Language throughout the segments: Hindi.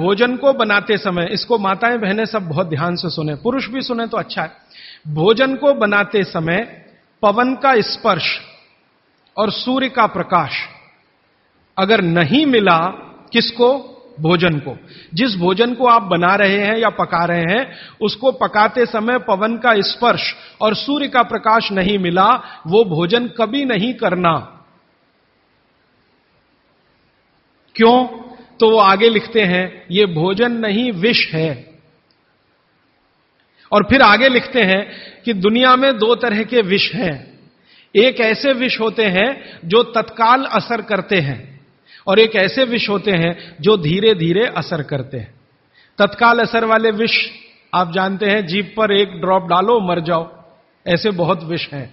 भोजन को बनाते समय, इसको माताएं बहनें सब बहुत ध्यान से सुने, पुरुष भी सुने तो अच्छा है। भोजन को बनाते समय पवन का स्पर्श और सूर्य का प्रकाश अगर नहीं मिला, किसको? भोजन को। जिस भोजन को आप बना रहे हैं या पका रहे हैं, उसको पकाते समय पवन का स्पर्श और सूर्य का प्रकाश नहीं मिला, वो भोजन कभी नहीं करना। क्यों? तो वो आगे लिखते हैं, ये भोजन नहीं विष है। और फिर आगे लिखते हैं कि दुनिया में दो तरह के विष हैं। एक ऐसे विष होते हैं जो तत्काल असर करते हैं, और एक ऐसे विष होते हैं जो धीरे धीरे असर करते हैं। तत्काल असर वाले विष आप जानते हैं, जीभ पर एक ड्रॉप डालो मर जाओ, ऐसे बहुत विष हैं।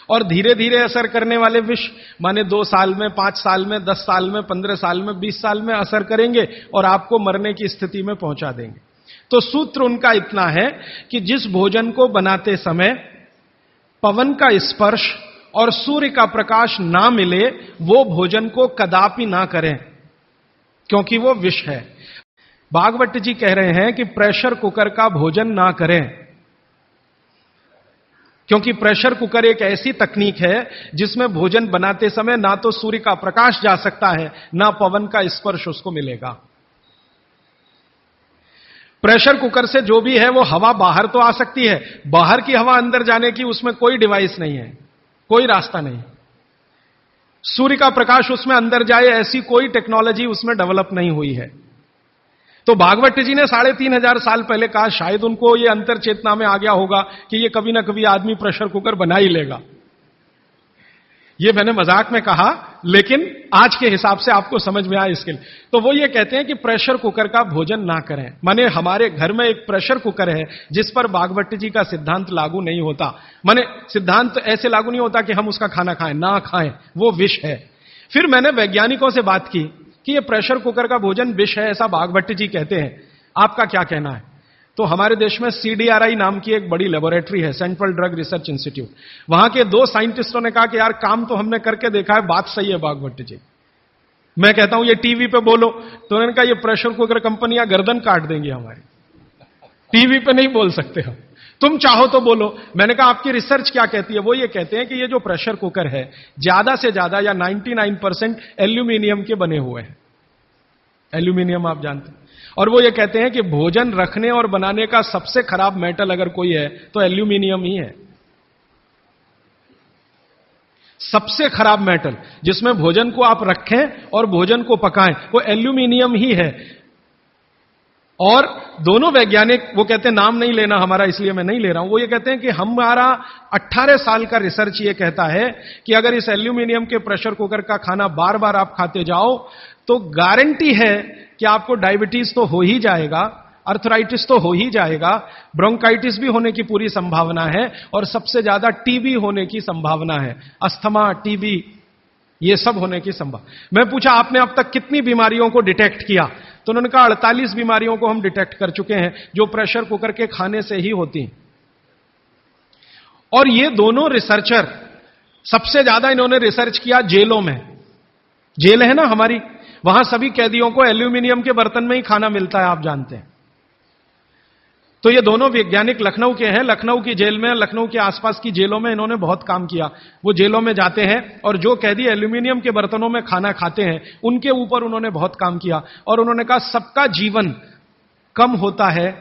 और धीरे धीरे असर करने वाले विष माने 2 साल में, 5 साल में, 10 साल में, 15 साल में, 20 साल में असर करेंगे और आपको मरने की स्थिति में पहुंचा देंगे। तो सूत्र उनका इतना है कि जिस भोजन को बनाते समय पवन का स्पर्श और सूर्य का प्रकाश ना मिले, वो भोजन को कदापि ना करें, क्योंकि वो विष है। भागवत जी कह रहे हैं कि प्रेशर कुकर का भोजन ना करें, क्योंकि प्रेशर कुकर एक ऐसी तकनीक है जिसमें भोजन बनाते समय ना तो सूर्य का प्रकाश जा सकता है, ना पवन का स्पर्श उसको मिलेगा। प्रेशर कुकर से जो भी है वो हवा बाहर तो आ सकती है, बाहर की हवा अंदर जाने की उसमें कोई डिवाइस नहीं है, कोई रास्ता नहीं। सूर्य का प्रकाश उसमें अंदर जाए ऐसी कोई टेक्नोलॉजी उसमें डेवलप नहीं हुई है। तो भागवत जी ने 3500 साल पहले कहा, शायद उनको ये अंतर चेतना में आ गया होगा कि ये कभी ना कभी आदमी प्रेशर कुकर बना ही लेगा। ये मैंने मजाक में कहा, लेकिन आज के हिसाब से आपको समझ में आया इसके लिए। तो वो ये कहते हैं कि प्रेशर कुकर का भोजन ना करें। माने हमारे घर में एक प्रेशर कुकर है जिस पर भागवत जी का सिद्धांत लागू नहीं होता। माने सिद्धांत ऐसे लागू नहीं होता कि हम उसका खाना खाएं, ना खाएं, वो विष है। फिर मैंने वैज्ञानिकों से बात की कि ये प्रेशर कुकर का भोजन विष है, ऐसा भागवत जी कहते हैं, आपका क्या कहना है? तो हमारे देश में CDRI नाम की एक बड़ी लेबोरेटरी है, सेंट्रल ड्रग रिसर्च इंस्टीट्यूट। वहां के 2 साइंटिस्टों ने कहा कि यार काम तो हमने करके देखा है, बात सही है भागवत जी। मैं कहता हूं ये टीवी पे बोलो, तो उन्होंने कहा ये प्रेशर कुकर कंपनियां गर्दन काट देंगी हमारी, टीवी पे नहीं बोल सकते हम, तुम चाहो तो बोलो। मैंने कहा आपकी रिसर्च क्या कहती है? वो ये कहते हैं कि ये जो प्रेशर कुकर है ज्यादा से ज्यादा या 99% एल्यूमिनियम के बने हुए हैं। एल्यूमिनियम आप जानते हैं। और वो ये कहते हैं कि भोजन रखने और बनाने का सबसे खराब मेटल अगर कोई है तो एल्यूमिनियम ही है। सबसे खराब मेटल जिसमें भोजन को आप रखें और भोजन को पकाएं, वो एल्यूमिनियम ही है। और दोनों वैज्ञानिक, वो कहते हैं नाम नहीं लेना हमारा, इसलिए मैं नहीं ले रहा हूं, वो ये कहते हैं कि हमारा 18 साल का रिसर्च ये कहता है कि अगर इस एल्यूमिनियम के प्रेशर कुकर का खाना बार बार आप खाते जाओ तो गारंटी है कि आपको डायबिटीज तो हो ही जाएगा, अर्थराइटिस तो हो ही जाएगा, ब्रोंकाइटिस भी होने की पूरी संभावना है, और सबसे ज्यादा टीबी होने की संभावना है। अस्थमा, टीबी, ये सब होने की संभावना। मैं पूछा आपने अब तक कितनी बीमारियों को डिटेक्ट किया? तो उन्होंने कहा 48 बीमारियों को हम डिटेक्ट कर चुके हैं जो प्रेशर कुकर के खाने से ही होती हैं। और ये दोनों रिसर्चर सबसे ज्यादा इन्होंने रिसर्च किया जेलों में। जेल है ना हमारी, वहां सभी कैदियों को एल्यूमिनियम के बर्तन में ही खाना मिलता है, आप जानते हैं। तो ये दोनों वैज्ञानिक लखनऊ के हैं। लखनऊ की जेल में, लखनऊ के आसपास की जेलों में इन्होंने बहुत काम किया। वो जेलों में जाते हैं और जो कैदी एल्यूमिनियम के बर्तनों में खाना खाते हैं उनके ऊपर उन्होंने बहुत काम किया। और उन्होंने कहा सबका जीवन कम होता है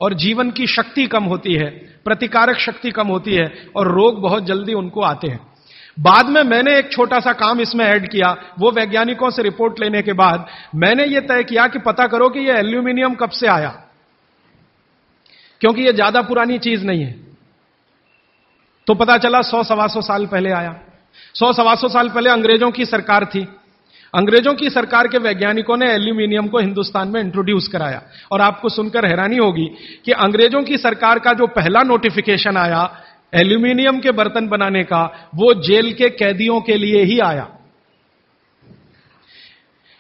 और जीवन की शक्ति कम होती है, प्रतिकारक शक्ति कम होती है और रोग बहुत जल्दी उनको आते हैं। बाद में मैंने एक छोटा सा काम इसमें ऐड किया। वो वैज्ञानिकों से रिपोर्ट लेने के बाद मैंने ये तय किया कि पता करो कि ये एल्यूमिनियम कब से आया, क्योंकि ये ज्यादा पुरानी चीज नहीं है। तो पता चला 100-125 साल पहले आया। 100-125 साल पहले अंग्रेजों की सरकार थी। अंग्रेजों की सरकार के वैज्ञानिकों ने एल्यूमिनियम को हिंदुस्तान में इंट्रोड्यूस कराया। और आपको सुनकर हैरानी होगी कि अंग्रेजों की सरकार का जो पहला नोटिफिकेशन आया एल्यूमिनियम के बर्तन बनाने का, वो जेल के कैदियों के लिए ही आया।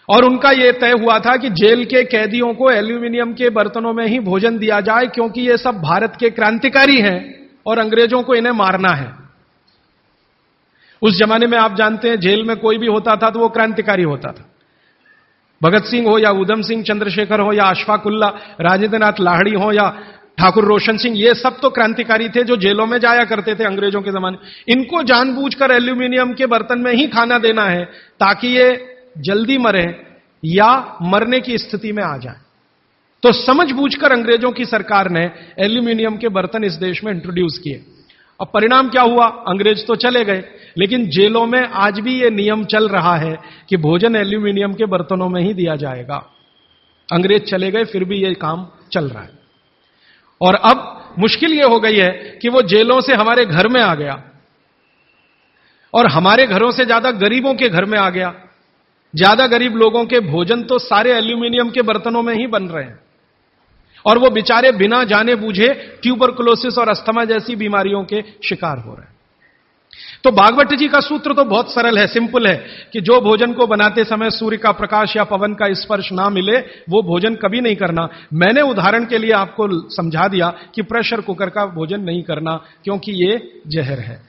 और उनका यह तय हुआ था कि जेल के कैदियों को एल्यूमिनियम के बर्तनों में ही भोजन दिया जाए, क्योंकि ये सब भारत के क्रांतिकारी हैं और अंग्रेजों को इन्हें मारना है। उस जमाने में आप जानते हैं जेल में कोई भी होता था तो वो क्रांतिकारी होता था। भगत सिंह हो या उधम सिंह चंद्रशेखर हो या अशफाकुल्ला, राजेंद्र नाथ लाहिड़ी हो या ठाकुर रोशन सिंह, ये सब तो क्रांतिकारी थे जो जेलों में जाया करते थे अंग्रेजों के जमाने। इनको जानबूझकर एल्यूमिनियम के बर्तन में ही खाना देना है ताकि ये जल्दी मरे या मरने की स्थिति में आ जाए। तो समझबूझकर अंग्रेजों की सरकार ने एल्यूमिनियम के बर्तन इस देश में इंट्रोड्यूस किए। अब परिणाम क्या हुआ? अंग्रेज तो चले गए, लेकिन जेलों में आज भी यह नियम चल रहा है कि भोजन एल्यूमिनियम के बर्तनों में ही दिया जाएगा। अंग्रेज चले गए, फिर भी यह काम चल रहा है। और अब मुश्किल यह हो गई है कि वो जेलों से हमारे घर में आ गया और हमारे घरों से ज्यादा गरीबों के घर में आ गया। ज्यादा गरीब लोगों के भोजन तो सारे एल्यूमिनियम के बर्तनों में ही बन रहे हैं और वो बेचारे बिना जाने बूझे ट्यूबरकुलोसिस और अस्थमा जैसी बीमारियों के शिकार हो रहे हैं। तो भागवत जी का सूत्र तो बहुत सरल है, सिंपल है कि जो भोजन को बनाते समय सूर्य का प्रकाश या पवन का स्पर्श ना मिले वो भोजन कभी नहीं करना। मैंने उदाहरण के लिए आपको समझा दिया कि प्रेशर कुकर का भोजन नहीं करना क्योंकि ये जहर है।